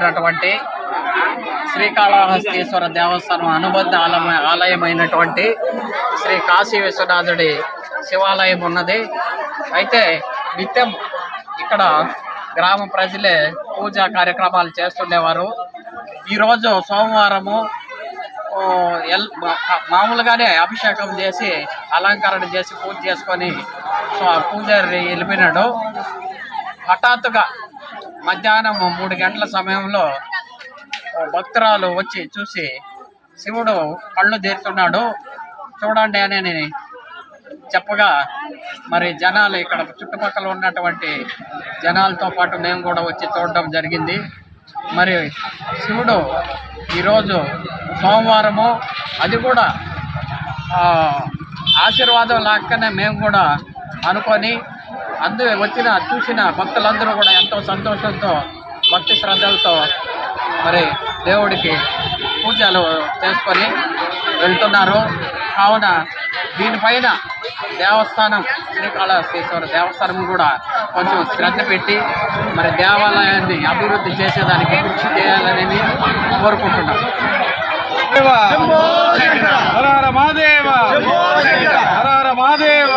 ఉన్నటువంటి శ్రీకాళహస్తీశ్వర దేవస్థానం అనుబంధ ఆలయమైనటువంటి శ్రీ కాశీ విశ్వనాథుడి శివాలయం ఉన్నది. అయితే నిత్యం ఇక్కడ గ్రామ ప్రజలే పూజా కార్యక్రమాలు చేస్తుండేవారు. ఈరోజు సోమవారము మామూలుగానే అభిషేకం చేసి అలంకరణ చేసి పూజ చేసుకొని పూజారి వెళ్ళిపోయినాడు. హఠాత్తుగా మధ్యాహ్నం 3 గంటల సమయంలో భక్తురాలు వచ్చి చూసి శివుడు కళ్ళు తెరుతున్నాడు చూడండి అని చెప్పగా మరి జనాలు ఇక్కడ చుట్టుపక్కల ఉన్నటువంటి జనాలతో పాటు మేము కూడా వచ్చి చూడడం జరిగింది. మరి శివుడు ఈరోజు సోమవారము, అది కూడా ఆశీర్వాదం లాక్కనే మేము కూడా అనుకొని చూసిన భక్తులందరూ కూడా ఎంతో సంతోషంతో భక్తి శ్రద్ధలతో మరి దేవుడికి పూజలు చేసుకొని వెళ్తున్నారు. కావున దీనిపైన దేవస్థానం శ్రీకాళహస్తీశ్వర దేవస్థానం కూడా కొంచెం శ్రద్ధ పెట్టి మరి దేవాలయాన్ని అభివృద్ధి చేసేదానికి కృషి చేయాలని కోరుకుంటున్నాం. హర హర మహాదేవ, హర హర మహాదేవ.